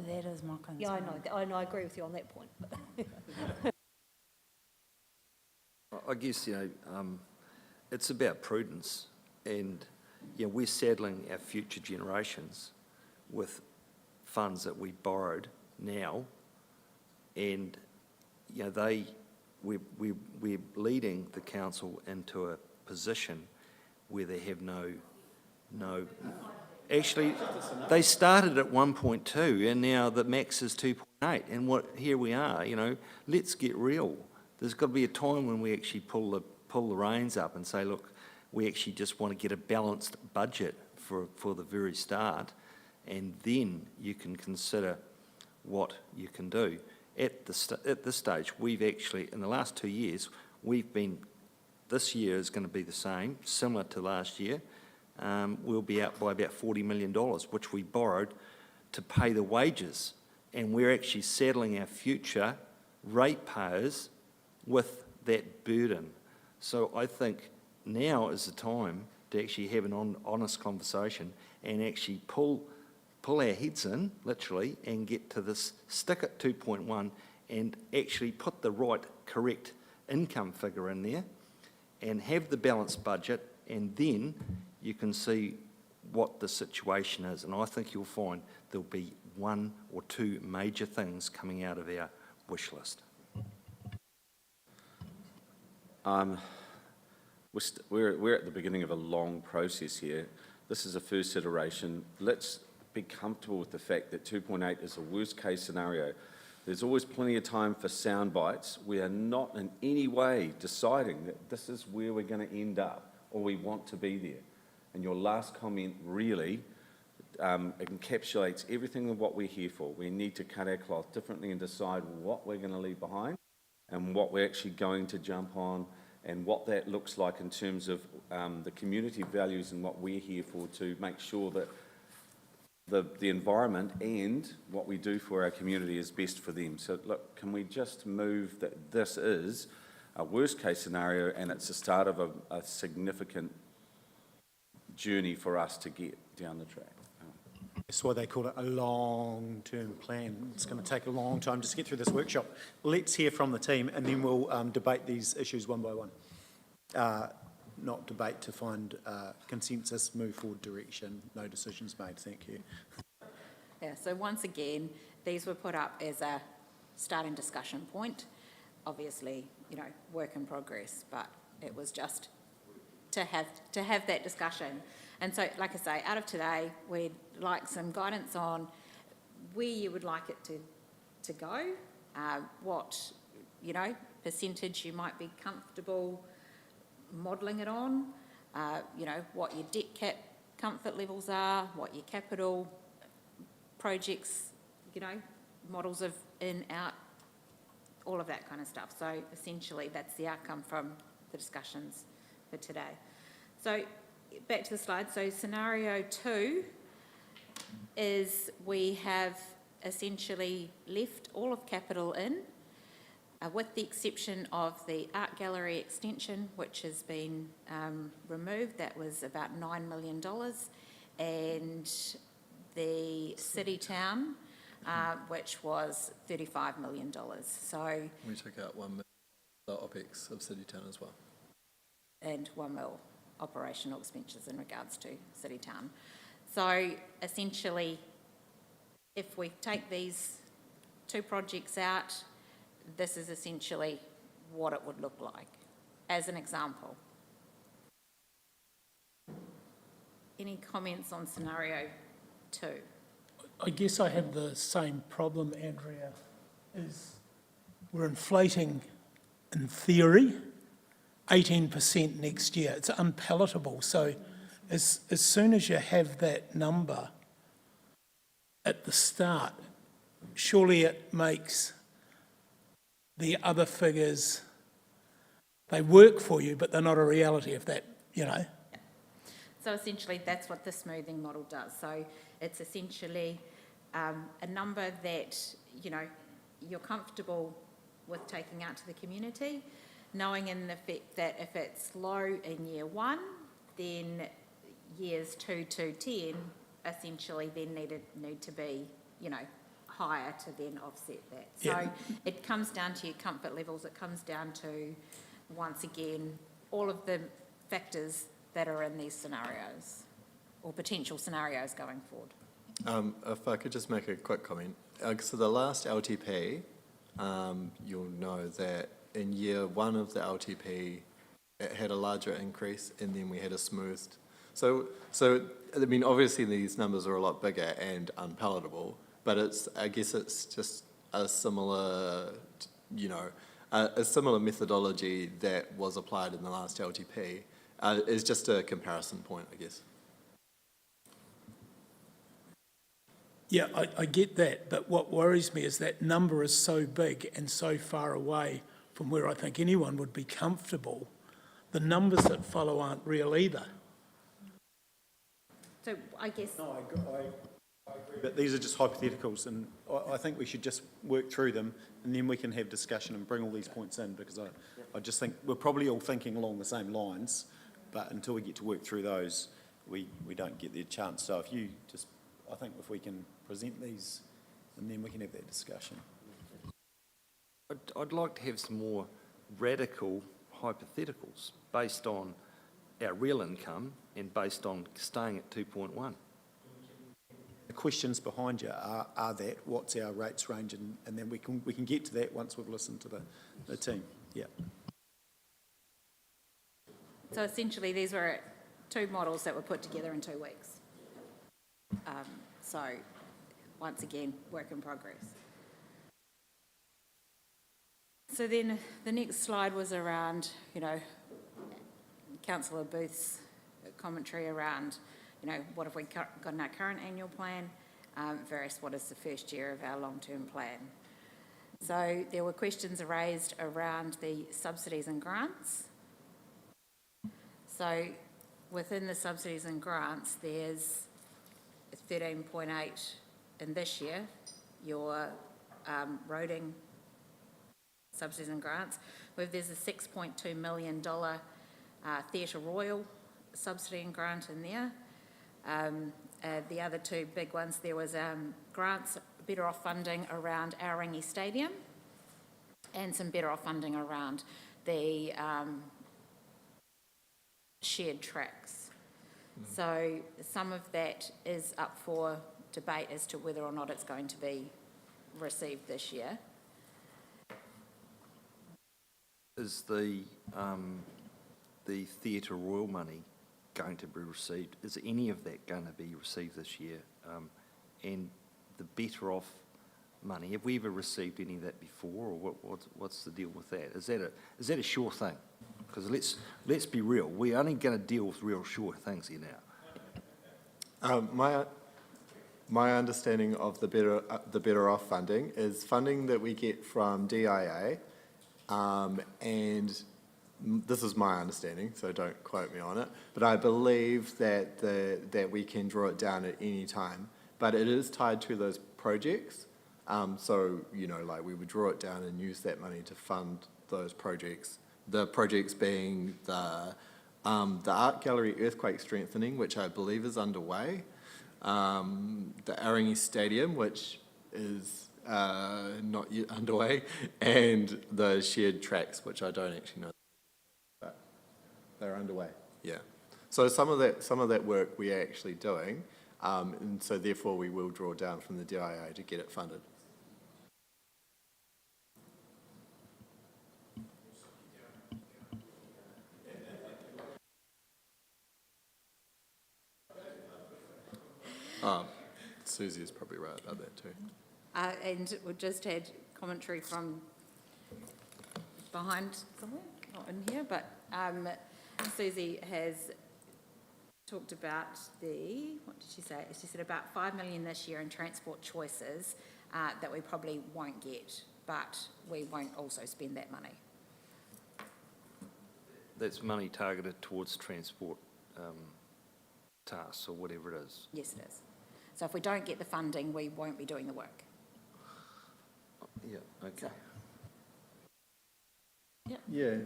that is my concern. Yeah, I know, I agree with you on that point. I guess, it's about prudence, and, we're saddling our future generations with funds that we borrowed now, and, we're leading the council into a position where they have no. Actually, they started at 1.2 and now the max is 2.8, and here we are, let's get real. There's got to be a time when we actually pull the reins up and say, look, we actually just want to get a balanced budget for the very start, and then you can consider what you can do. At this stage, we've actually, in the last 2 years, this year is going to be the same, similar to last year. We'll be out by about $40 million, which we borrowed to pay the wages. And we're actually saddling our future ratepayers with that burden. So I think now is the time to actually have an honest conversation and actually pull our heads in, literally, and get to this, stick at 2.1 and actually put the right, correct income figure in there and have the balanced budget, and then you can see what the situation is. And I think you'll find there'll be 1 or 2 major things coming out of our wish list. We're at the beginning of a long process here. This is a first iteration. Let's be comfortable with the fact that 2.8 is a worst case scenario. There's always plenty of time for sound bites. We are not in any way deciding that this is where we're going to end up or we want to be there. And your last comment really encapsulates everything of what we're here for. We need to cut our cloth differently and decide what we're going to leave behind and what we're actually going to jump on, and what that looks like in terms of the community values and what we're here for, to make sure that the environment and what we do for our community is best for them. So look, can we just move that this is a worst case scenario and it's the start of a significant journey for us to get down the track. That's why they call it a long-term plan. It's going to take a long time just to get through this workshop. Let's hear from the team and then we'll debate these issues one by one. Not debate to find consensus, move forward direction, no decisions made. Thank you. Yeah, so once again, these were put up as a starting discussion point. Obviously, work in progress, but it was just to have that discussion. And so, like I say, out of today, we'd like some guidance on where you would like it to go, what, percentage you might be comfortable modelling it on, what your debt cap comfort levels are, what your capital projects, models of in, out, all of that kind of stuff. So essentially that's the outcome from the discussions for today. So back to the slide. So scenario 2 is we have essentially left all of capital in, with the exception of the art gallery extension, which has been removed. That was about $9 million, and the city town, which was $35 million. So we took out $1 million OPEX of city town as well, and $1 million operational expenditures in regards to city town. So essentially, if we take these 2 projects out, this is essentially what it would look like, as an example. Any comments on scenario 2? I guess I have the same problem, Andrea, is we're inflating, in theory, 18% next year. It's unpalatable. So as soon as you have that number at the start, surely it makes the other figures, they work for you, but they're not a reality of that, Yeah. So essentially that's what the smoothing model does. So it's essentially a number that, you're comfortable with taking out to the community, knowing in effect that if it's low in year 1, then years 2 to 10 essentially then need to be, higher to then offset that. Yeah. So it comes down to your comfort levels, it comes down to, once again, all of the factors that are in these scenarios, or potential scenarios going forward. If I could just make a quick comment. So the last LTP, you'll know that in year one of the LTP, it had a larger increase, and then we had a smoothed. So I mean, obviously these numbers are a lot bigger and unpalatable, but I guess it's just a similar, a similar methodology that was applied in the last LTP. Is just a comparison point, I guess. Yeah, I get that, but what worries me is that number is so big and so far away from where I think anyone would be comfortable. The numbers that follow aren't real either. So I guess, No, I agree, but these are just hypotheticals, and I think we should just work through them, and then we can have discussion and bring all these points in, because I just think we're probably all thinking along the same lines, but until we get to work through those, we don't get the chance. So if you just, I think if we can present these, and then we can have that discussion. I'd like to have some more radical hypotheticals based on our real income and based on staying at 2.1. The questions behind you are that, what's our rates range, and then we can get to that once we've listened to the team. Yeah. so essentially these were two models that were put together in 2 weeks. So, once again, work in progress. So then the next slide was around, Councillor Booth's commentary around, what have we got in our current annual plan versus what is the first year of our long-term plan. So there were questions raised around the subsidies and grants. So within the subsidies and grants, there's 13.8 in this year, your roading subsidies and grants. There's a $6.2 million Theatre Royal subsidy and grant in there. The other two big ones, there was grants, better off funding around Aorangi Stadium, and some better off funding around the shared tracks. So some of that is up for debate as to whether or not it's going to be received this year. Is the Theatre Royal money going to be received? Is any of that going to be received this year? And the better off money, have we ever received any of that before, or what's the deal with that? Is that a sure thing? Because let's be real, we're only going to deal with real sure things here now. My understanding of the better off funding is funding that we get from DIA, and this is my understanding, so don't quote me on it, but I believe that we can draw it down at any time, but it is tied to those projects. So, like we would draw it down and use that money to fund those projects. The projects being the art gallery earthquake strengthening, which I believe is underway, the Aorangi Stadium, which is not yet underway, and the shared tracks, which I don't actually know, but they're underway. Yeah. So some of that work we are actually doing, and so therefore we will draw down from the DIA to get it funded. Susie is probably right about that too. And we just had commentary from behind somewhere, not in here, but Susie has talked about what did she say? She said about 5 million this year in transport choices that we probably won't get, but we won't also spend that money. That's money targeted towards transport tasks or whatever it is. Yes, it is. So if we don't get the funding, we won't be doing the work. Yeah, okay. Yeah.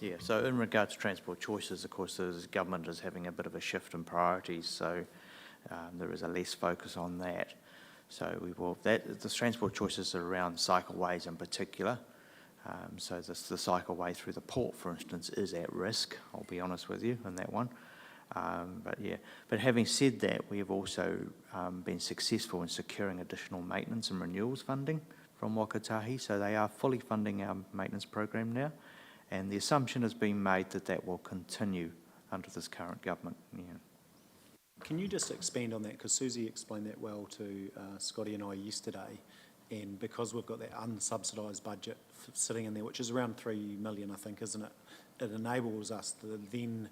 Yeah, so in regards to transport choices, of course, the government is having a bit of a shift in priorities, so there is a less focus on that. So the transport choices are around cycleways in particular. So the cycleway through the port, for instance, is at risk, I'll be honest with you, on that one. But having said that, we have also been successful in securing additional maintenance and renewals funding from Wakatahi, so they are fully funding our maintenance program now, and the assumption has been made that that will continue under this current government. Yeah. Can you just expand on that? Because Susie explained that well to Scotty and I yesterday, and because we've got that unsubsidised budget sitting in there, which is around 3 million, I think, isn't it? It enables us to then,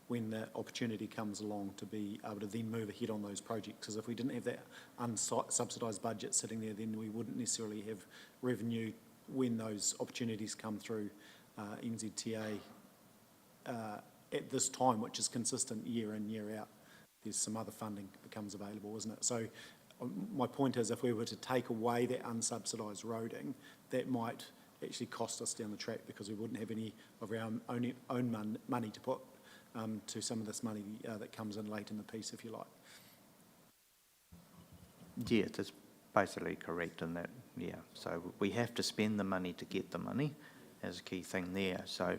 when the opportunity comes along, to be able to then move ahead on those projects. Because if we didn't have that unsubsidised budget sitting there, then we wouldn't necessarily have revenue when those opportunities come through NZTA at this time, which is consistent year in, year out. There's some other funding becomes available, isn't it? So my point is, if we were to take away that unsubsidised roading, that might actually cost us down the track, because we wouldn't have any of our own money to put to some of this money that comes in late in the piece, if you like. Yeah, that's basically correct in that, yeah. So we have to spend the money to get the money, as a key thing there. So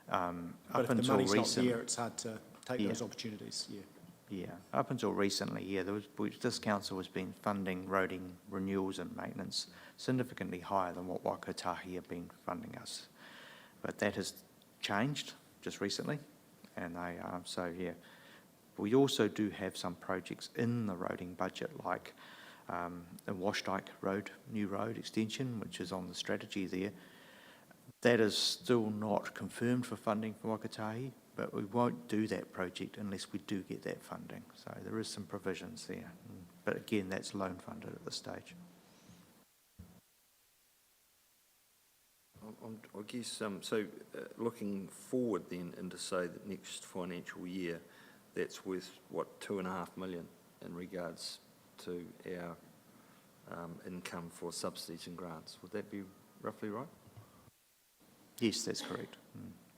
But up if the until money's not recent, there, it's hard to take Yeah. those opportunities, yeah. yeah, up until recently, yeah, this council has been funding roading renewals and maintenance significantly higher than what Wakatahi have been funding us. But that has changed just recently, and so yeah. We also do have some projects in the roading budget, like the Washdyke Road, new road extension, which is on the strategy there. That is still not confirmed for funding for Wakatahi, but we won't do that project unless we do get that funding. So there is some provisions there. But again, that's loan funded at this stage. I guess, looking forward then into, say, the next financial year, that's worth, what, 2.5 million in regards to our income for subsidies and grants. Would that be roughly right? Yes, that's correct.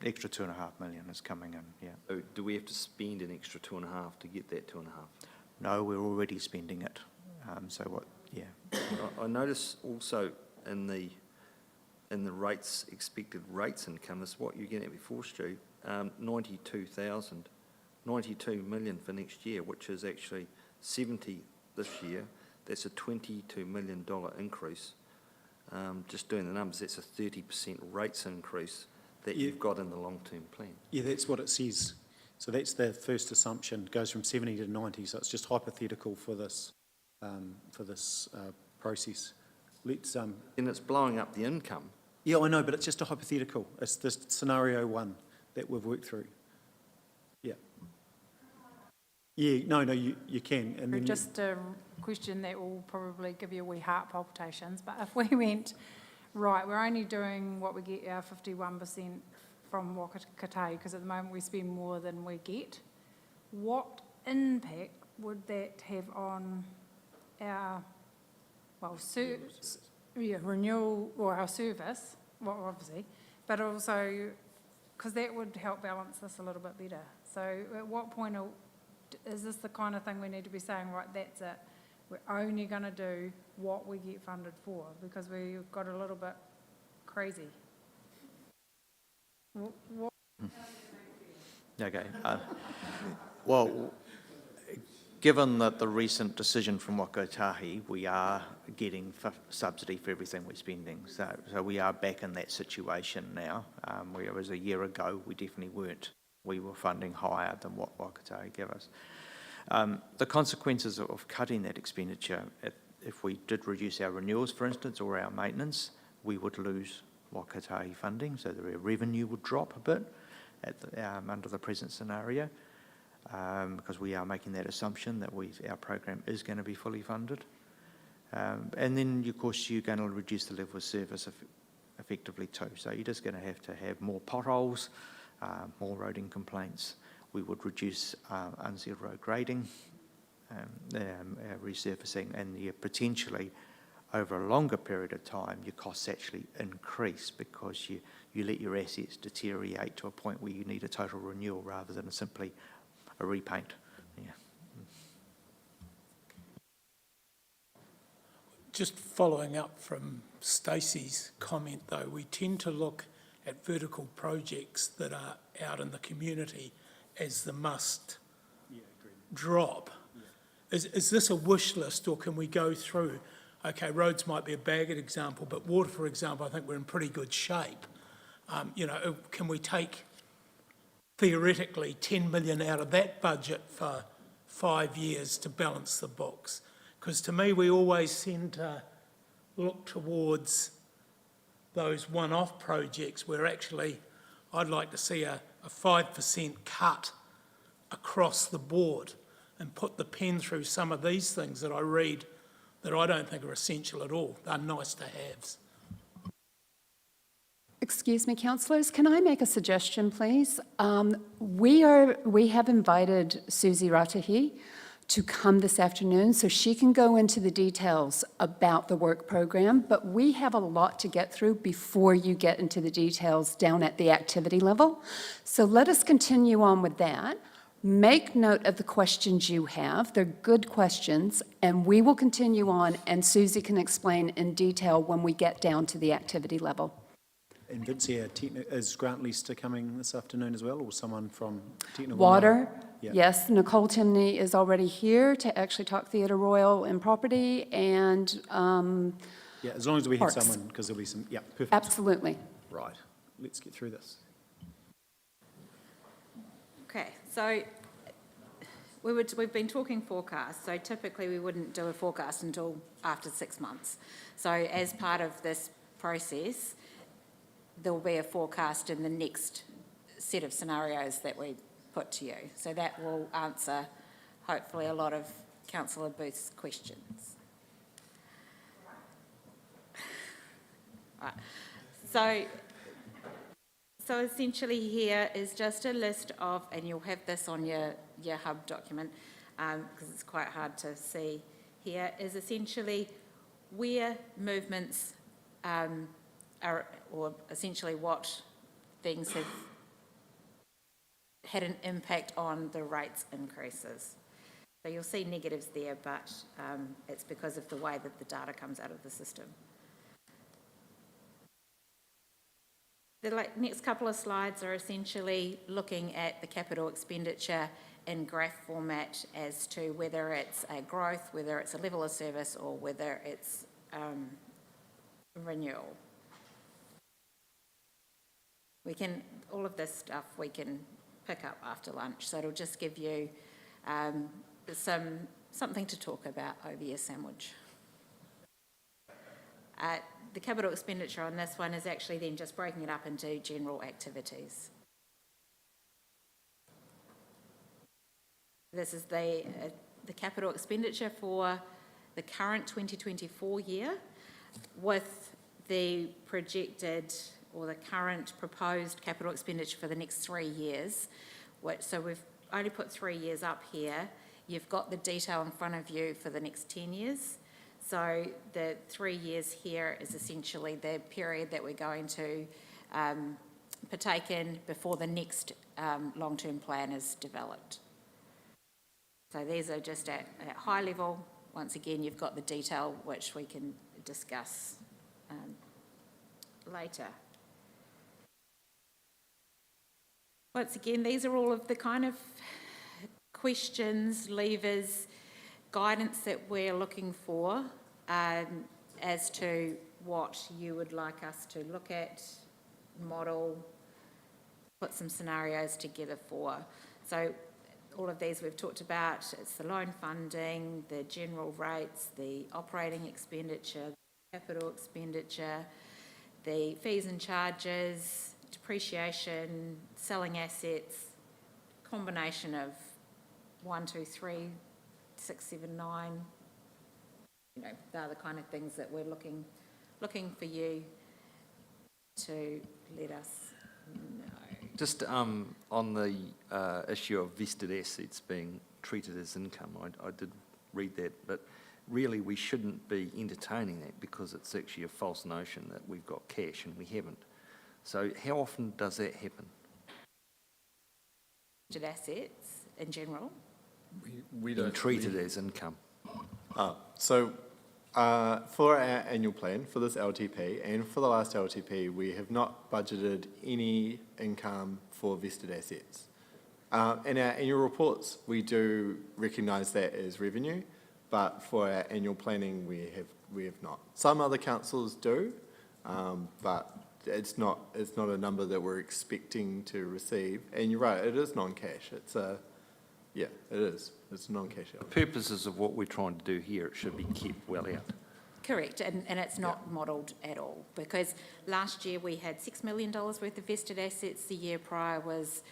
Extra 2.5 million is coming in, yeah. So do we have to spend an extra 2.5 to get that 2.5? No, we're already spending it. I notice also in the rates, expected rates income, is what you're getting at before, Stu, 92 million for next year, which is actually 70 this year. That's a $22 million increase. Just doing the numbers, that's a 30% rates increase that Yeah. you've got in the long-term plan. Yeah, that's what it says. So that's the first assumption, goes from 70 to 90, so it's just hypothetical for this process. Let's And it's blowing up the income. Yeah, I know, but it's just a hypothetical. It's this scenario one that we've worked through. Yeah. Yeah, no, you can. And then Just a question that will probably give you a wee heart palpitations, but if we went, right, we're only doing what we get our 51% from Wakatahi, because at the moment we spend more than we get, what impact would that have on our, renewal, or our service, well, obviously, but also, because that would help balance this a little bit better. So at what point is this the kind of thing we need to be saying, right, that's it, we're only going to do what we get funded for, because we've got a little bit crazy? What? Okay. Well, given that the recent decision from Wakatahi, we are getting subsidy for everything we're spending. So we are back in that situation now. Whereas a year ago, we definitely weren't. We were funding higher than what Wakatahi gave us. The consequences of cutting that expenditure, if we did reduce our renewals, for instance, or our maintenance, we would lose Wakatahi funding, so the revenue would drop a bit under the present scenario, because we are making that assumption that our program is going to be fully funded. And then, of course, you're going to reduce the level of service effectively too. So you're just going to have more potholes, more roading complaints. We would reduce unsealed road grading, resurfacing, and potentially over a longer period of time, your costs actually increase because you let your assets deteriorate to a point where you need a total renewal rather than simply a repaint. Yeah. Just following up from Stacey's comment though, we tend to look at vertical projects that are out in the community as the must drop. Is this a wish list, or can we go through, okay, roads might be a bagged example, but water, for example, I think we're in pretty good shape. Can we take theoretically 10 million out of that budget for 5 years to balance the books? Because to me, we always tend to look towards those one-off projects where actually I'd like to see a 5% cut across the board and put the pen through some of these things that I read that I don't think are essential at all. They're nice to haves. Excuse me, councillors, can I make a suggestion, please? We have invited Susie Ratahi to come this afternoon so she can go into the details about the work program, but we have a lot to get through before you get into the details down at the activity level. So let us continue on with that. Make note of the questions you have. They're good questions, and we will continue on, and Susie can explain in detail when we get down to the activity level. And Vincia, is Grant Leicester coming this afternoon as well, or someone from Technical? Water, Yeah. yes, Nicole Timney is already here to actually talk Theatre Royal and property, and Yeah, as long as we have Parks. someone, because there'll be some, yeah, perfect. absolutely. Right, let's get through this. Okay, so we've been talking forecasts, so typically we wouldn't do a forecast until after 6 months. So as part of this process, there will be a forecast in the next set of scenarios that we put to you. So that will answer, hopefully, a lot of Councillor Booth's questions. Right. So essentially here is just a list of, and you'll have this on your hub document, because it's quite hard to see here, is essentially where movements are, or essentially what things have had an impact on the rates increases. So you'll see negatives there, but it's because of the way that the data comes out of the system. The next couple of slides are essentially looking at the capital expenditure in graph format as to whether it's a growth, whether it's a level of service, or whether it's renewal. All of this stuff we can pick up after lunch, so it'll just give you something to talk about over your sandwich. The capital expenditure on this one is actually then just breaking it up into general activities. This is the capital expenditure for the current 2024 year with the projected or the current proposed capital expenditure for the next 3 years. So we've only put 3 years up here. You've got the detail in front of you for the next 10 years. So the 3 years here is essentially the period that we're going to partake in before the next long-term plan is developed. So these are just at high level. Once again, you've got the detail which we can discuss later. Once again, these are all of the kind of questions, levers, guidance that we're looking for as to what you would like us to look at, model, put some scenarios together for. So all of these we've talked about. It's the loan funding, the general rates, the operating expenditure, capital expenditure, the fees and charges, depreciation, selling assets, combination of 1, 2, 3, 6, 7, 9. You know, they're the kind of things that we're looking for you to let us know. Just on the issue of vested assets being treated as income, I did read that, but really we shouldn't be entertaining that because it's actually a false notion that we've got cash and we haven't. So how often does that happen? Assets in general. We Being treated as income. So, for our annual plan, for this LTP, and for the last LTP, we have not budgeted any income for vested assets. In our annual reports, we do recognise that as revenue, but for our annual planning, we have not. Some other councils do, but it's not a number that we're expecting to receive. And you're right, it is non-cash. Yeah, it is. It's non-cash. The purposes of what we're trying to do here, it should be kept well out. Correct, and it's not modelled at all, because last year we had $6 million worth of vested assets, the year prior was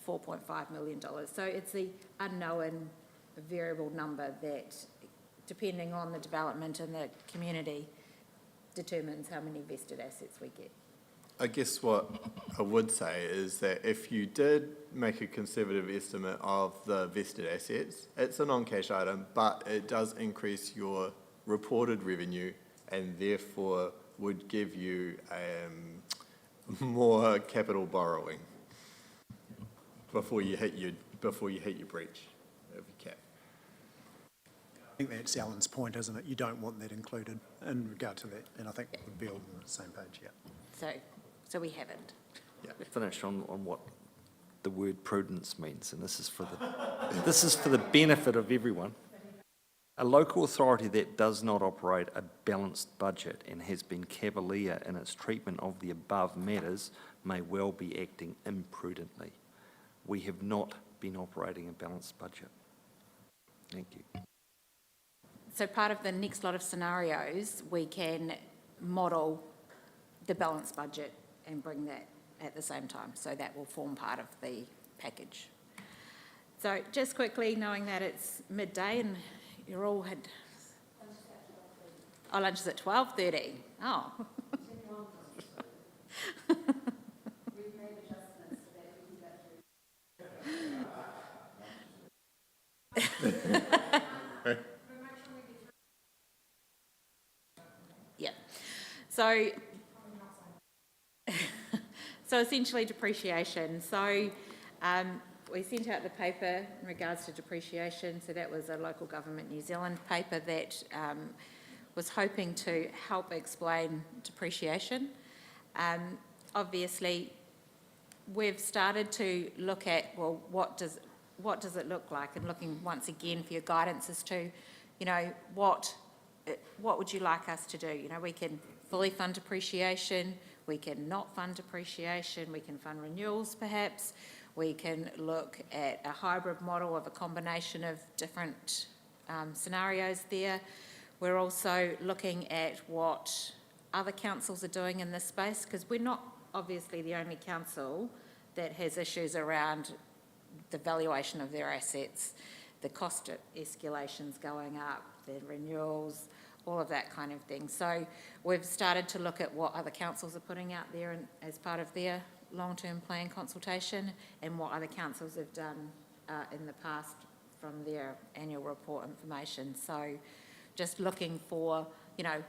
$4.5 million. So it's the unknown variable number that, depending on the development in the community, determines how many vested assets we get. I guess what I would say is that if you did make a conservative estimate of the vested assets, it's a non-cash item, but it does increase your reported revenue and therefore would give you more capital borrowing before you hit your breach of your cap. I think that's Alan's point, isn't it? You don't want that included in regard to that, and I think we'd be all on the same page, yeah. So we haven't. Finish on what the word prudence means, and this is for the benefit of everyone. A local authority that does not operate a balanced budget and has been cavalier in its treatment of the above matters may well be acting imprudently. We have not been operating a balanced budget. Thank you. So part of the next lot of scenarios, we can model the balanced budget and bring that at the same time. So that will form part of the package. So just quickly, knowing that it's midday and you're all had... Oh, lunch is at 12:30. Oh. Yeah. So essentially depreciation. So we sent out the paper in regards to depreciation. So that was a Local Government New Zealand paper that was hoping to help explain depreciation. Obviously, we've started to look at, well, what does it look like? And looking once again for your guidance as to, you know, what would you like us to do? You know, we can fully fund depreciation, we can not fund depreciation, we can fund renewals perhaps, we can look at a hybrid model of a combination of different scenarios there. We're also looking at what other councils are doing in this space, because we're not obviously the only council that has issues around the valuation of their assets, the cost escalations going up, the renewals, all of that kind of thing. So we've started to look at what other councils are putting out there as part of their long-term plan consultation and what other councils have done in the past from their annual report information. So just looking for, you know,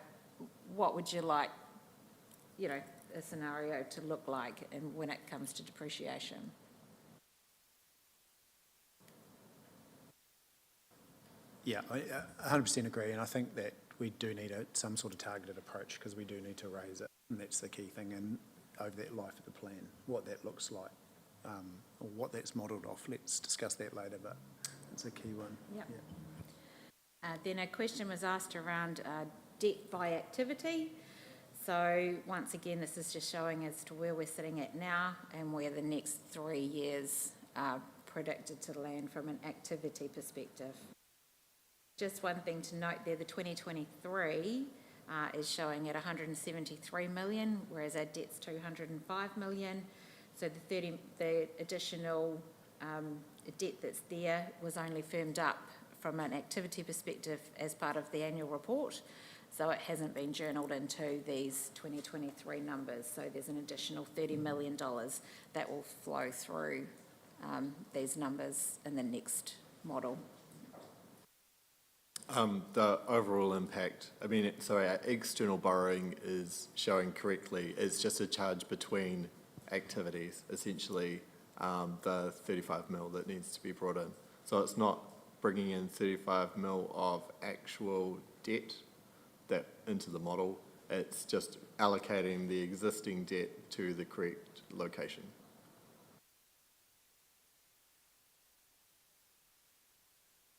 what would you like, you know, a scenario to look like and when it comes to depreciation. Yeah, I 100% agree, and I think that we do need some sort of targeted approach because we do need to raise it, and that's the key thing. And over that life of the plan, what that looks like, or what that's modelled off. Let's discuss that later, but it's a key one. Yep. Yeah. Then a question was asked around debt by activity. So once again, this is just showing as to where we're sitting at now and where the next 3 years are predicted to land from an activity perspective. Just one thing to note there, the 2023 is showing at 173 million, whereas our debt's 205 million. So the additional debt that's there was only firmed up from an activity perspective as part of the annual report. So it hasn't been journaled into these 2023 numbers. So there's an additional $30 million that will flow through these numbers in the next model. The overall impact, I mean, so our external borrowing is showing correctly, it's just a charge between activities, essentially, the 35 mil that needs to be brought in. So it's not bringing in 35 mil of actual debt that into the model, it's just allocating the existing debt to the correct location.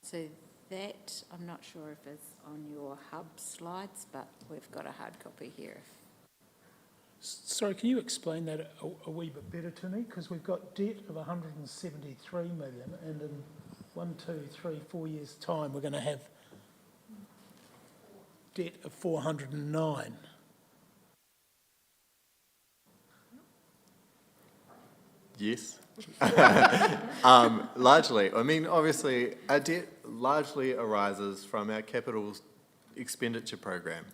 So that, I'm not sure if it's on your hub slides, but we've got a hard copy here. Sorry, can you explain that a wee bit better to me? Because we've got debt of 173 million, and in 1, 2, 3, 4 years' time, we're going to have debt of 409. Yes. Largely, I mean, obviously, our debt largely arises from our capital expenditure program.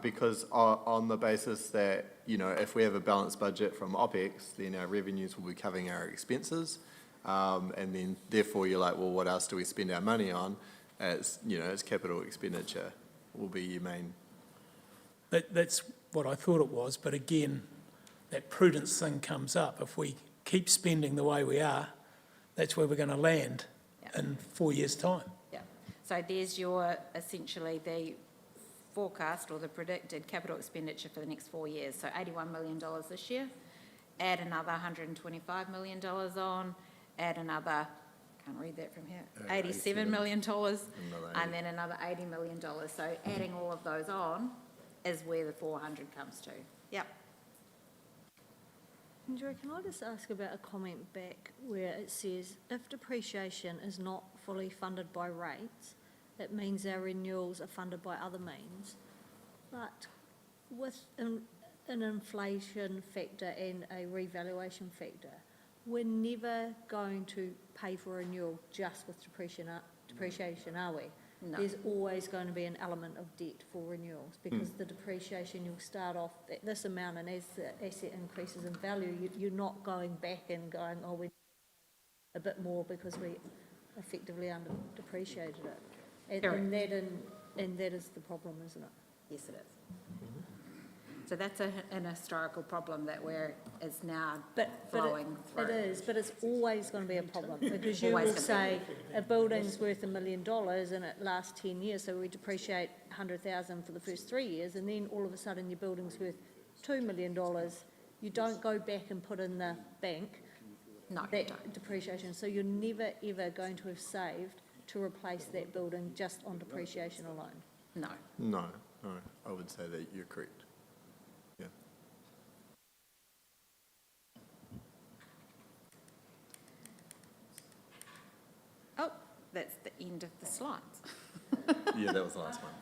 Because on the basis that, you know, if we have a balanced budget from OPEX, then our revenues will be covering our expenses. And then therefore you're like, well, what else do we spend our money on? As, you know, as capital expenditure will be your main. That's what I thought it was, but again, that prudence thing comes up. If we keep spending the way we are, that's where we're going to land in 4 years' time. Yeah. So there's your, essentially, the forecast or the predicted capital expenditure for the next 4 years. So $81 million this year, add another $125 million on, add another, can't read that from here, $87 million, and then another $80 million. So adding all of those on is where the 400 comes to. Yep. Andrea, can I just ask about a comment back where it says, if depreciation is not fully funded by rates, it means our renewals are funded by other means. But with an inflation factor and a revaluation factor, we're never going to pay for a renewal just with depreciation, are we? No. There's always going to be an element of debt for renewals because the depreciation, you'll start off at this amount, and as the asset increases in value, you're not going back and going, oh, we need a bit more because we effectively under depreciated it. And that is the problem, isn't it? Yes, it is. So that's an historical problem that is now flowing through. It is, but it's always going to be a problem because you will say a building's worth $1 million and it lasts 10 years, so we depreciate 100,000 for the first 3 years, and then all of a sudden your building's worth $2 million. You don't go back and put in the bank that depreciation, so you're never ever going to have saved to replace that building just on depreciation alone. No, I would say that you're correct. Yeah. Oh, that's the end of the slides. Yeah, that was the last one.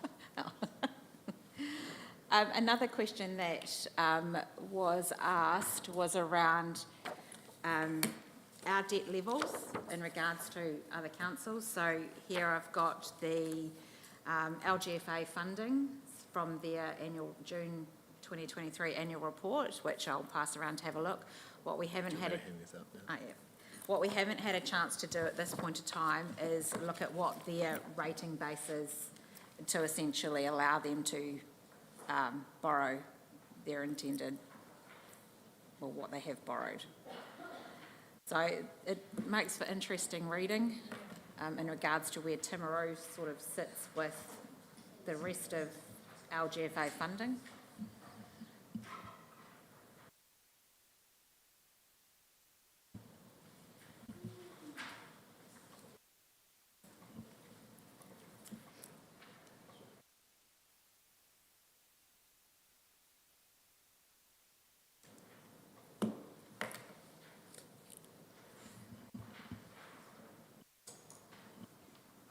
Another question that was asked was around our debt levels in regards to other councils. So here I've got the LGFA funding from their annual June 2023 annual report, which I'll pass around to have a look. What we haven't had what we haven't had a chance to do at this point in time is look at what their rating base is to essentially allow them to borrow their intended, or what they have borrowed. So it makes for interesting reading in regards to where Timaru sort of sits with the rest of LGFA funding.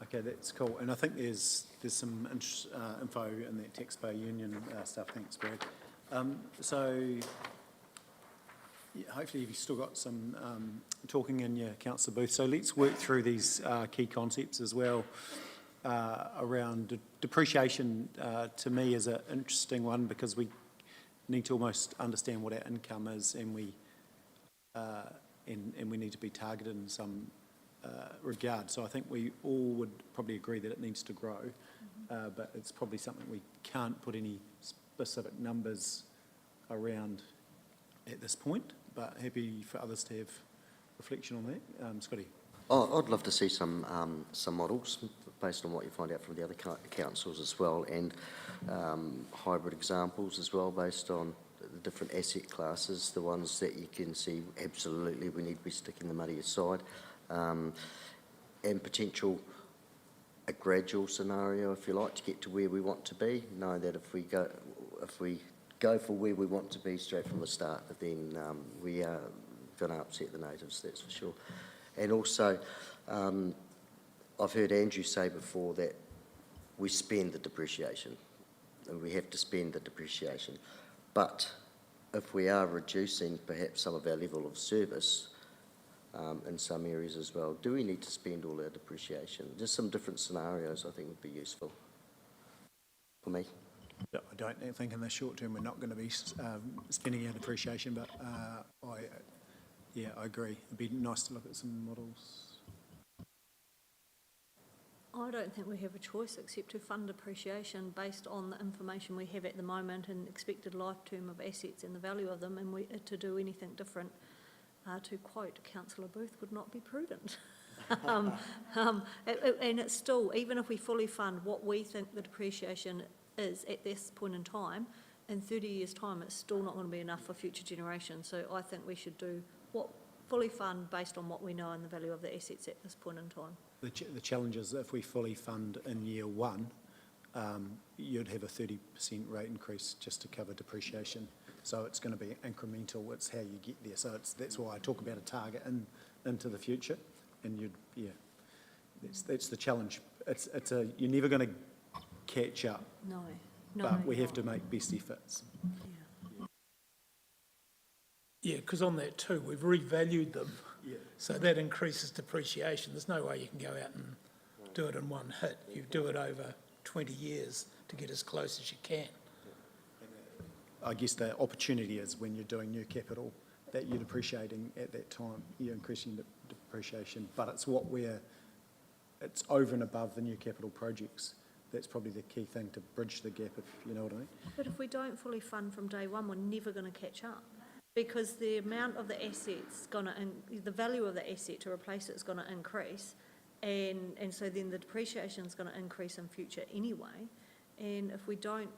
Okay, that's cool. And I think there's some info in that taxpayer union stuff. Thanks, Brad. So yeah, hopefully you've still got some talking in your council booth. So let's work through these key concepts as well around depreciation. To me, is an interesting one because we need to almost understand what our income is, and we need to be targeted in some regard. So I think we all would probably agree that it needs to grow, but it's probably something we can't put any specific numbers around at this point, but happy for others to have reflection on that. Scotty? Oh, I'd love to see some models based on what you find out from the other councils as well, and hybrid examples as well based on the different asset classes, the ones that you can see absolutely we need to be sticking the money aside, and potential a gradual scenario, if you like, to get to where we want to be, knowing that if we go for where we want to be straight from the start, then we are going to upset the natives, that's for sure. And also, I've heard Andrew say before that we spend the depreciation, and we have to spend the depreciation. But if we are reducing perhaps some of our level of service in some areas as well, do we need to spend all our depreciation? Just some different scenarios I think would be useful for me. I don't think in the short term we're not going to be spending our depreciation, but I agree. It'd be nice to look at some models. I don't think we have a choice except to fund depreciation based on the information we have at the moment and expected lifetime of assets and the value of them, and to do anything different, to quote Councillor Booth, would not be prudent. And it's still, even if we fully fund what we think the depreciation is at this point in time, in 30 years' time, it's still not going to be enough for future generations. So I think we should do fully fund based on what we know and the value of the assets at this point in time. The challenge is if we fully fund in year one, you'd have a 30% rate increase just to cover depreciation. So it's going to be incremental. It's how you get there. So that's why I talk about a target into the future. And that's the challenge. You're never going to catch up. No. But we have to make best efforts. Yeah, because on that too, we've revalued them. Yeah. So that increases depreciation. There's no way you can go out and do it in one hit. You do it over 20 years to get as close as you can. I guess the opportunity is when you're doing new capital that you're depreciating at that time, you're increasing the depreciation, but it's it's over and above the new capital projects. That's probably the key thing to bridge the gap, if you know what I mean. But if we don't fully fund from day one, we're never going to catch up. Because the amount of the assets the value of the asset to replace it is going to increase, and so then the depreciation is going to increase in future anyway. And if we don't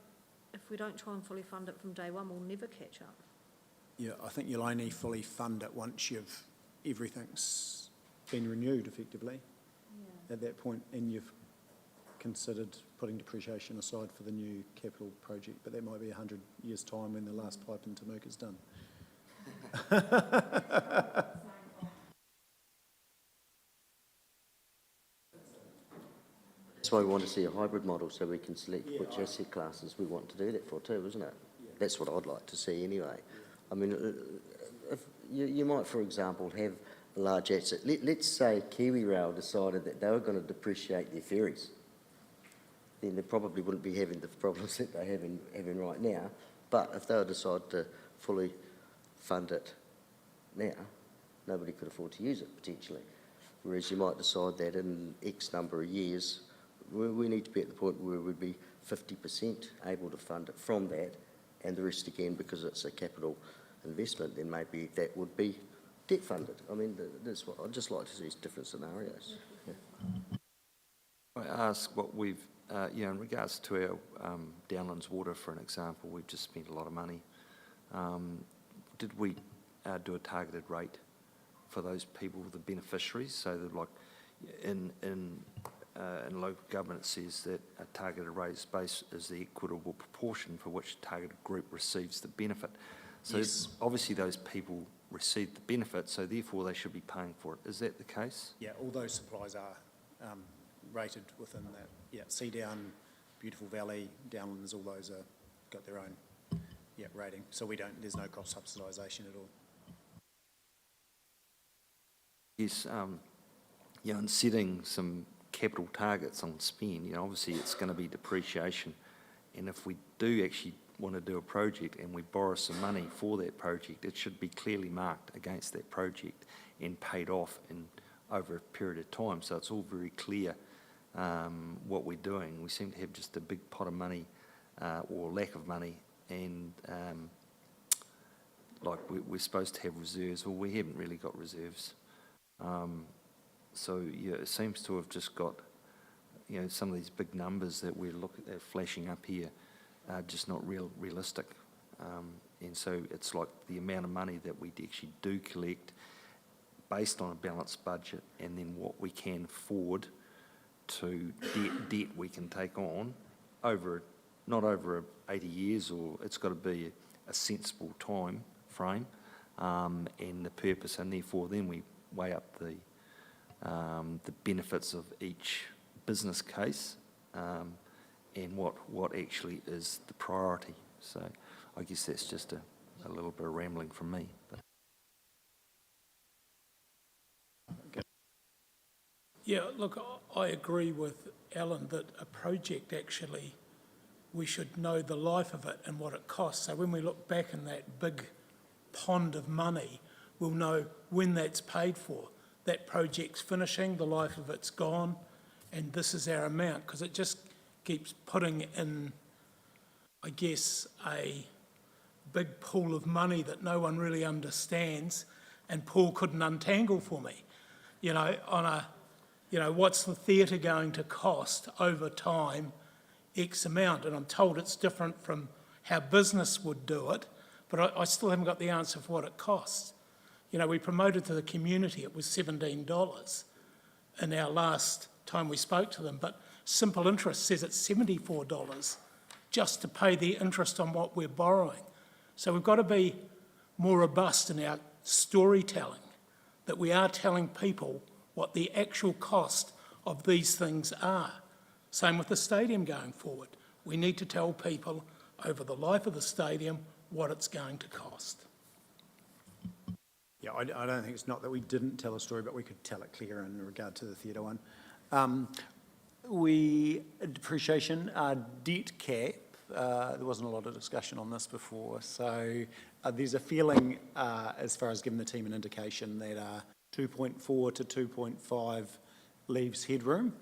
try and fully fund it from day one, we'll never catch up. Yeah, I think you'll only fully fund it once everything's been renewed effectively at that point, and you've considered putting depreciation aside for the new capital project, but that might be 100 years' time when the last pipe in Temuka's done. That's why we want to see a hybrid model so we can select which asset classes we want to do that for too, isn't it? That's what I'd like to see anyway. I mean, if you might, for example, have a large asset. Let's say Kiwi Rail decided that they were going to depreciate their ferries. Then they probably wouldn't be having the problems that they're having right now. But if they decide to fully fund it now, nobody could afford to use it potentially. Whereas you might decide that in X number of years, we need to be at the point where we'd be 50% able to fund it from that, and the rest again, because it's a capital investment, then maybe that would be debt funded. I mean, that's what I'd just like to see is different scenarios. Yeah. I ask what we've, in regards to our Downlands Water, for an example, we've just spent a lot of money. Did we do a targeted rate for those people, the beneficiaries? So that, like, in local government, it says that a targeted rate is the equitable proportion for which a targeted group receives the benefit. So yes. Obviously those people receive the benefit, so therefore they should be paying for it. Is that the case? Yeah, all those supplies are rated within that. Yeah, Seadown, Beautiful Valley, Downlands, all those got their own rating. So there's no cross subsidisation at all. Yes, in setting some capital targets on spend, obviously it's going to be depreciation. And if we do actually want to do a project and we borrow some money for that project, it should be clearly marked against that project and paid off in over a period of time, so it's all very clear what we're doing. We seem to have just a big pot of money, or lack of money, and like we're supposed to have reserves. Well, we haven't really got reserves. So yeah, it seems to have just got, you know, some of these big numbers that we're flashing up here are just not realistic. And so it's like the amount of money that we actually do collect based on a balanced budget, and then what we can afford to debt we can take on over, not over 80 years, or it's got to be a sensible time frame, and the purpose, and therefore then we weigh up the benefits of each business case, and what actually is the priority. So I guess that's just a little bit of rambling from me. But. Yeah, look, I agree with Alan that a project actually, we should know the life of it and what it costs. So when we look back in that big pond of money, we'll know when that's paid for. That project's finishing, the life of it's gone, and this is our amount, because it just keeps putting in, I guess, a big pool of money that no one really understands, and Paul couldn't untangle for me. You know, on a, you know, what's the theatre going to cost over time, X amount? And I'm told it's different from how business would do it, but I still haven't got the answer for what it costs. You know, we promoted to the community, it was $17 in our last time we spoke to them, but simple interest says it's $74 just to pay the interest on what we're borrowing. So we've got to be more robust in our storytelling, that we are telling people what the actual cost of these things are. Same with the stadium going forward. We need to tell people over the life of the stadium what it's going to cost. Yeah, I don't think it's not that we didn't tell a story, but we could tell it clearer in regard to the theatre one. Depreciation, debt cap, there wasn't a lot of discussion on this before, so there's a feeling, as far as giving the team an indication, that 2.4 to 2.5 leaves headroom.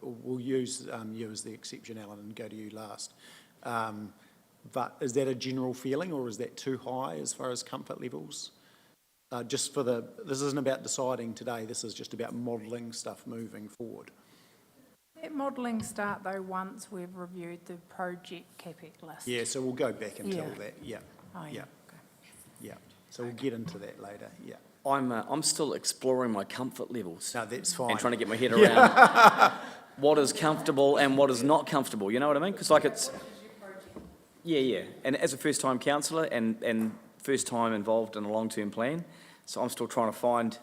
We'll use you as the exception, Alan, and go to you last. But is that a general feeling, or is that too high as far as comfort levels? This isn't about deciding today, this is just about modelling stuff moving forward. That modelling start though once we've reviewed the project CapEx list. Yeah, so we'll go back and tell that, yeah. Oh, yeah. Yeah. Okay. Yeah, so we'll get into that later, yeah. I'm still exploring my comfort levels. No, that's fine. And trying to get my head around what is comfortable and what is not comfortable, you know what I mean? Because like it's... Yeah. And as a first-time councillor and first time involved in a long-term plan, so I'm still trying to find...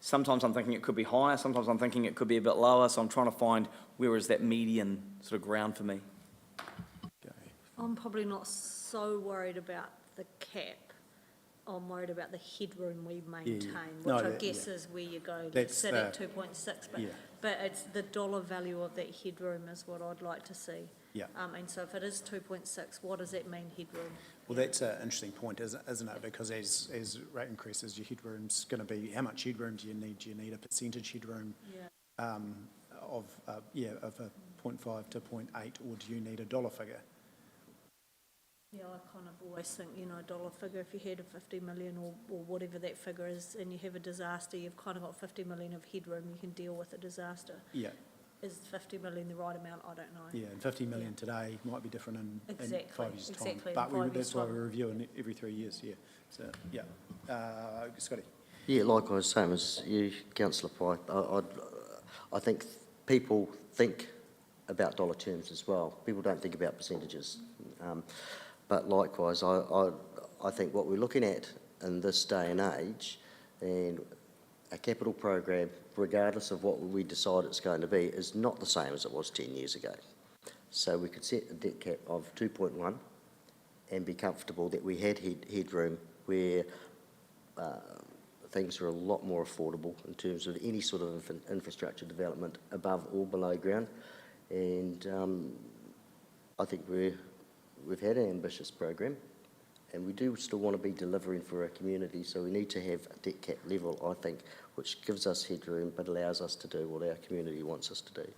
Sometimes I'm thinking it could be higher, sometimes I'm thinking it could be a bit lower, so I'm trying to find where is that median sort of ground for me. I'm probably not so worried about the cap. I'm worried about the headroom we maintain, No, which I guess is where you go to sit at 2.6. But it's the dollar value of that headroom is what I'd like to see. Yeah. And so if it is 2.6, what does that mean, headroom? Well, that's an interesting point, isn't it? Because as rate increases, your headroom's going to be, how much headroom do you need? Do you need a percentage headroom of a 0.5 to 0.8, or do you need a dollar figure? Yeah, I kind of always think, you know, a dollar figure, if you had a 50 million or whatever that figure is, and you have a disaster, you've kind of got 50 million of headroom, you can deal with a disaster. Yeah. Is 50 million the right amount? I don't know. Yeah, and 50 million today might be different in 5 years' time. Exactly, But that's why we review it every 3 years, yeah. So, yeah. Scotty? Yeah, like I was saying, as you, Councillor Pye, I think people think about dollar terms as well. People don't think about percentages. But likewise, I think what we're looking at in this day and age, and a capital program, regardless of what we decide it's going to be, is not the same as it was 10 years ago. So we could set a debt cap of 2.1 and be comfortable that we had headroom where things are a lot more affordable in terms of any sort of infrastructure development above or below ground. And I think we've had an ambitious program, And we do still want to be delivering for our community, so we need to have a debt cap level, I think, which gives us headroom but allows us to do what our community wants us to do.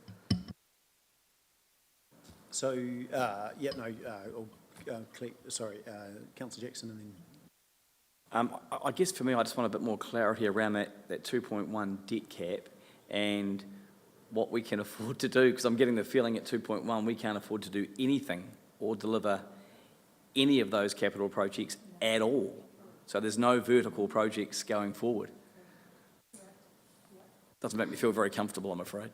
So, Councillor Jackson and then. I guess for me, I just want a bit more clarity around that 2.1 debt cap and what we can afford to do, because I'm getting the feeling at 2.1 we can't afford to do anything or deliver any of those capital projects at all. So there's no vertical projects going forward. Doesn't make me feel very comfortable, I'm afraid.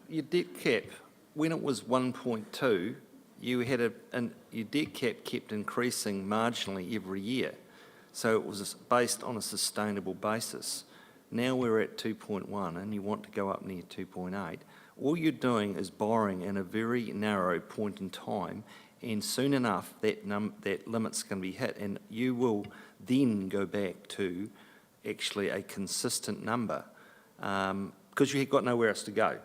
Your debt cap, when it was 1.2, you had your debt cap kept increasing marginally every year. So it was based on a sustainable basis. Now we're at 2.1 and you want to go up near 2.8. All you're doing is borrowing in a very narrow point in time, and soon enough that limit's going to be hit, and you will then go back to actually a consistent number because you've got nowhere else to go.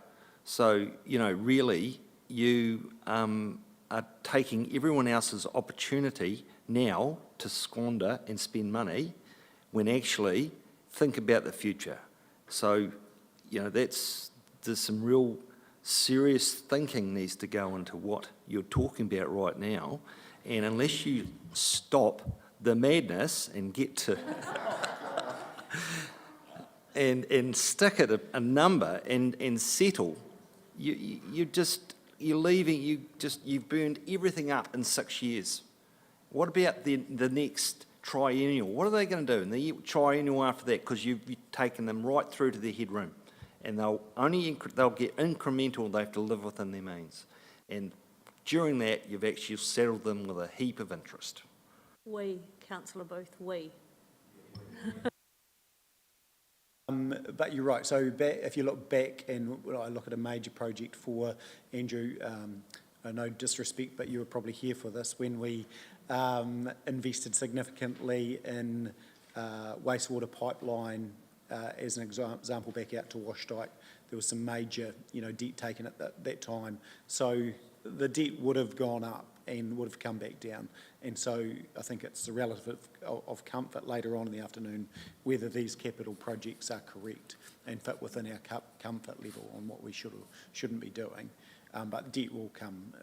So, really, you are taking everyone else's opportunity now to squander and spend money when actually think about the future. So, there's some real serious thinking needs to go into what you're talking about right now. And unless you stop the madness and get to and stick at a number and settle, you're leaving, you've burned everything up in 6 years. What about the next triennial? What are they going to do in the triennial after that? Because you've taken them right through to their headroom, and they'll get incremental. They have to live within their means, and during that, you've actually settled them with a heap of interest. Councillor Booth, we. But you're right. So if you look back and I look at a major project for Andrew, no disrespect, but you were probably here for this, when we invested significantly in wastewater pipeline as an example back out to Washdyke. There was some major, debt taken at that time. So the debt would have gone up and would have come back down. And so I think it's a relative of comfort later on in the afternoon whether these capital projects are correct and fit within our comfort level on what we should or shouldn't be doing. But debt will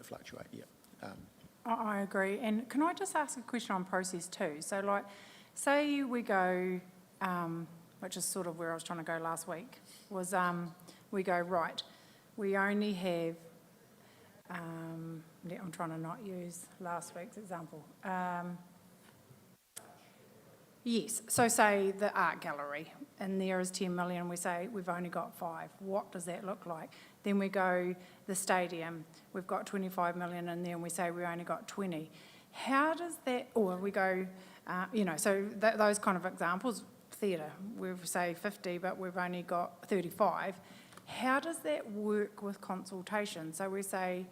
fluctuate, yeah. I agree. And can I just ask a question on process too? So like, say we go, which is sort of where I was trying to go last week, was we go, right, we only have, I'm trying to not use last week's example. Yes, so say the art gallery, and there is 10 million, we say we've only got 5. What does that look like? Then we go the stadium, we've got 25 million in there, and we say we only got 20. How does that, or we go, so those kind of examples, theatre, we say 50, but we've only got 35. How does that work with consultation? So we say,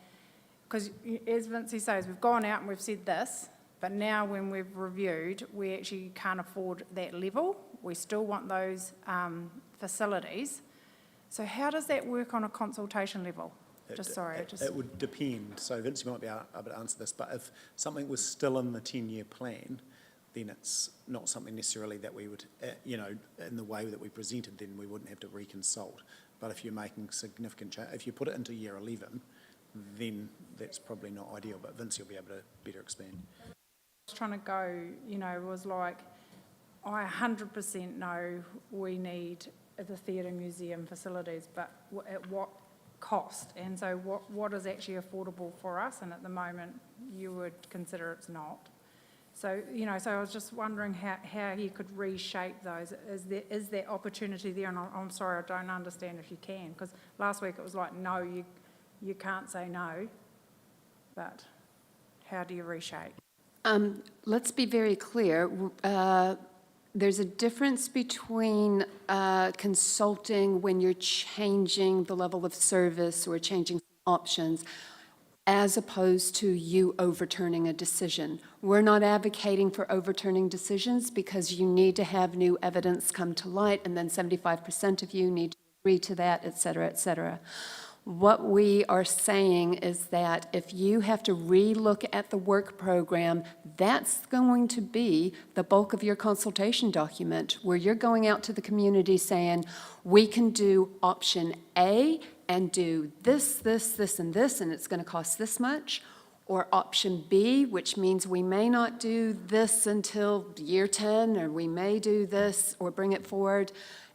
because as Vincey says, we've gone out and we've said this, but now when we've reviewed, we actually can't afford that level. We still want those facilities. So how does that work on a consultation level? It would depend. So Vince, you might be able to answer this, but if something was still in the 10-year plan, then it's not something necessarily that we would, in the way that we presented, then we wouldn't have to reconsult. But if you're making significant change, if you put it into year 11, then that's probably not ideal. But Vince, you'll be able to better expand. I was trying to go, was like, I 100% know we need the theatre museum facilities, but at what cost? And so what is actually affordable for us? And at the moment, you would consider it's not. So, so I was just wondering how you could reshape those. Is there opportunity there? And I'm sorry, I don't understand if you can, because last week it was like, no, you can't say no, but how do you reshape? Let's be very clear. There's a difference between consulting when you're changing the level of service or changing options, as opposed to you overturning a decision. We're not advocating for overturning decisions because you need to have new evidence come to light, and then 75% of you need to agree to that, et cetera, et cetera. What we are saying is that if you have to re-look at the work program, that's going to be the bulk of your consultation document, where you're going out to the community saying, we can do option A and do this, this, this, and this, and it's going to cost this much. Or option B, which means we may not do this until year 10, or we may do this or bring it forward,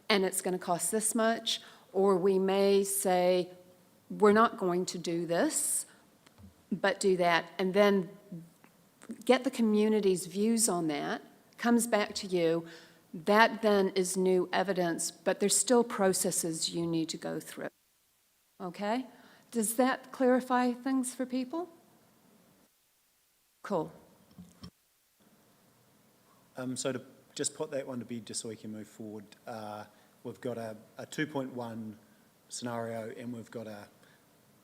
and it's going to cost this much. Or we may say, we're not going to do this, but do that, and then get the community's views on that, comes back to you. That then is new evidence, but there's still processes you need to go through. Okay? Does that clarify things for people? Cool. So to just put that one to bed, just so we can move forward, we've got a 2.1 scenario, and we've got a,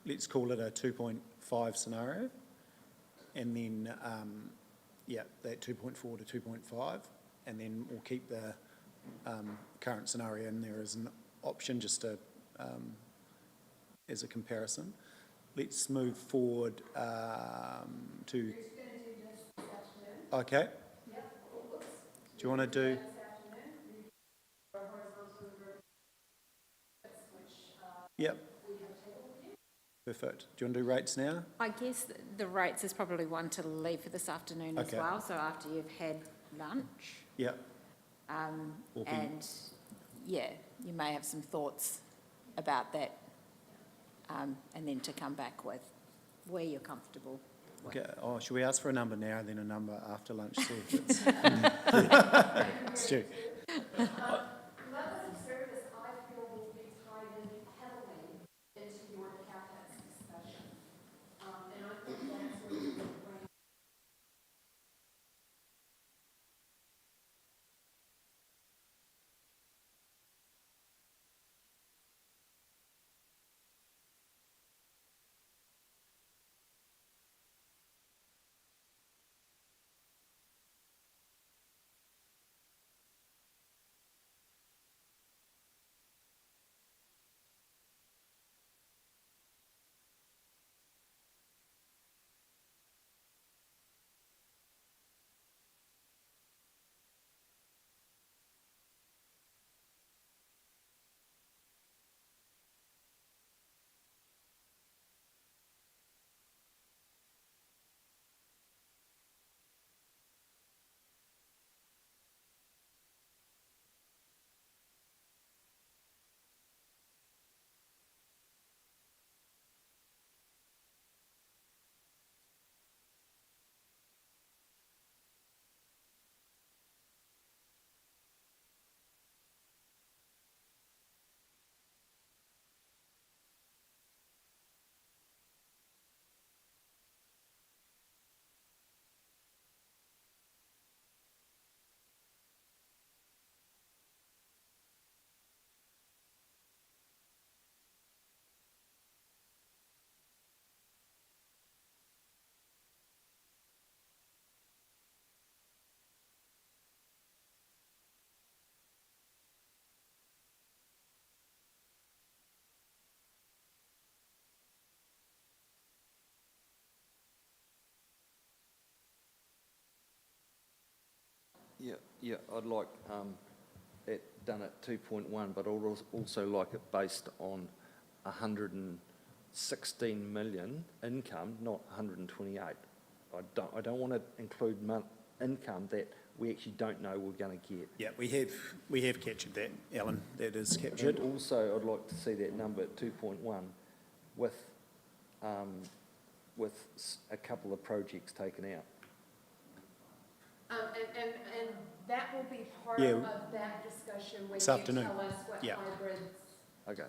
let's call it a 2.5 scenario, and then, yeah, that 2.4 to 2.5, and then we'll keep the current scenario in there as an option, just to, as a comparison. Let's move forward to... Okay. Do you want to do... Yep. Perfect. Do you want to do rates now? I guess the rates is probably one to leave for this afternoon as Okay. well, so after you've had lunch. Yep. And, yeah, you may have some thoughts about that, and then to come back with where you're comfortable. Okay. Oh, should we ask for a number now and then a number after lunch? See if it's... Stu. Levels of service, I feel, will be tied in heavily into your CapEx discussion. And I think that's where you would bring. Yeah, I'd like it done at 2.1, but I'd also like it based on 116 million income, not 128. I don't want to include income that we actually don't know we're going to get. Yeah, we have captured that, Alan. That is captured. And also, I'd like to see that number at 2.1 with a couple of projects taken out. And that will be part Yeah. of that discussion when This you afternoon. tell us what Yeah. hybrids, Okay.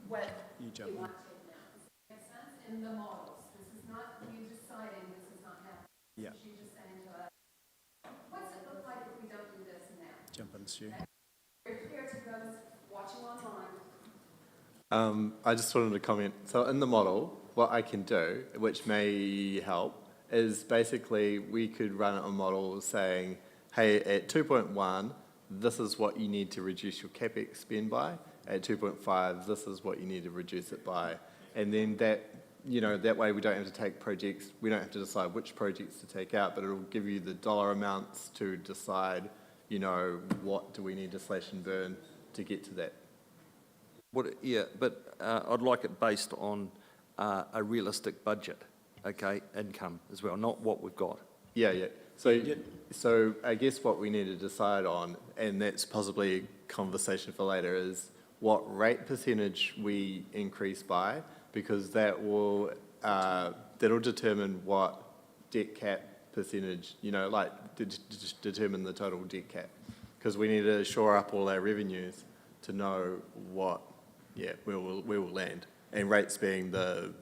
what You you jump in. want taken out. Does that make sense? In the models, this is not you deciding, this is not happening. Yeah. This is you just saying to us, what's it look like if we don't do this and that? Jump in, Stu. Very clear to those watching online. I just wanted to comment. So in the model, what I can do, which may help, is basically we could run a model saying, hey, at 2.1, this is what you need to reduce your CapEx spend by. At 2.5, this is what you need to reduce it by. And then that, you know, that way we don't have to take projects, we don't have to decide which projects to take out, but it'll give you the dollar amounts to decide, you know, what do we need to slash and burn to get to that. Yeah, but I'd like it based on a realistic budget, okay, income as well, not what we've got. Yeah, yeah. So I guess what we need to decide on, and that's possibly a conversation for later, is what rate percentage we increase by, because that will that'll determine what debt cap percentage, you know, like determine the total debt cap, because we need to shore up all our revenues to know what, where we'll land, and rates being the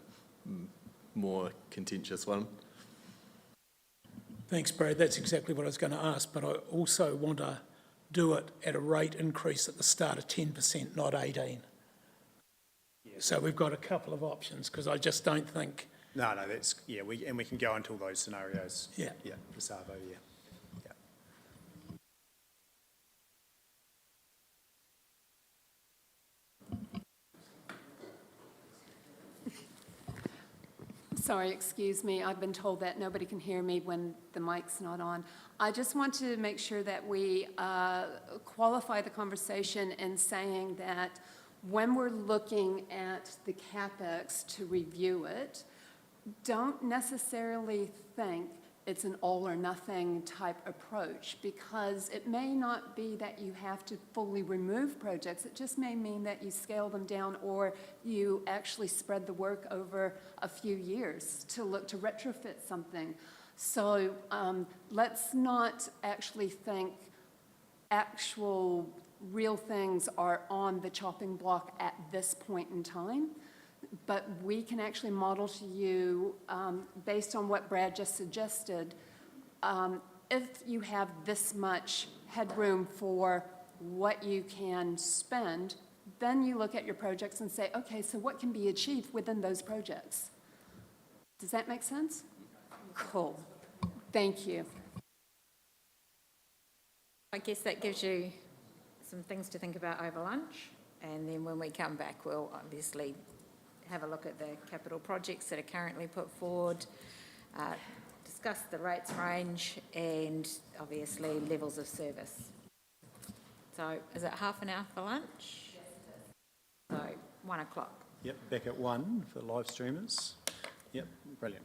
more contentious one. Thanks, Brad. That's exactly what I was going to ask, but I also want to do it at a rate increase at the start of 10%, not 18. So we've got a couple of options, because I just don't think... No, that's, we can go into all those scenarios. Yeah. Yeah, for Savo, yeah. Sorry, excuse me, I've been told that nobody can hear me when the mic's not on. I just want to make sure that we qualify the conversation in saying that when we're looking at the CapEx to review it, don't necessarily think it's an all-or-nothing type approach, because it may not be that you have to fully remove projects. It just may mean that you scale them down, or you actually spread the work over a few years to look to retrofit something. So let's not actually think actual real things are on the chopping block at this point in time. But we can actually model to you, based on what Brad just suggested, if you have this much headroom for what you can spend, then you look at your projects and say, okay, so what can be achieved within those projects? Does that make sense? Cool. Thank you. I guess that gives you some things to think about over lunch, and then when we come back, we'll obviously have a look at the capital projects that are currently put forward, discuss the rates range, and obviously levels of service. So is it half an hour for lunch? Yes, it is. So 1 o'clock. Yep, back at 1 for live streamers. Yep, brilliant.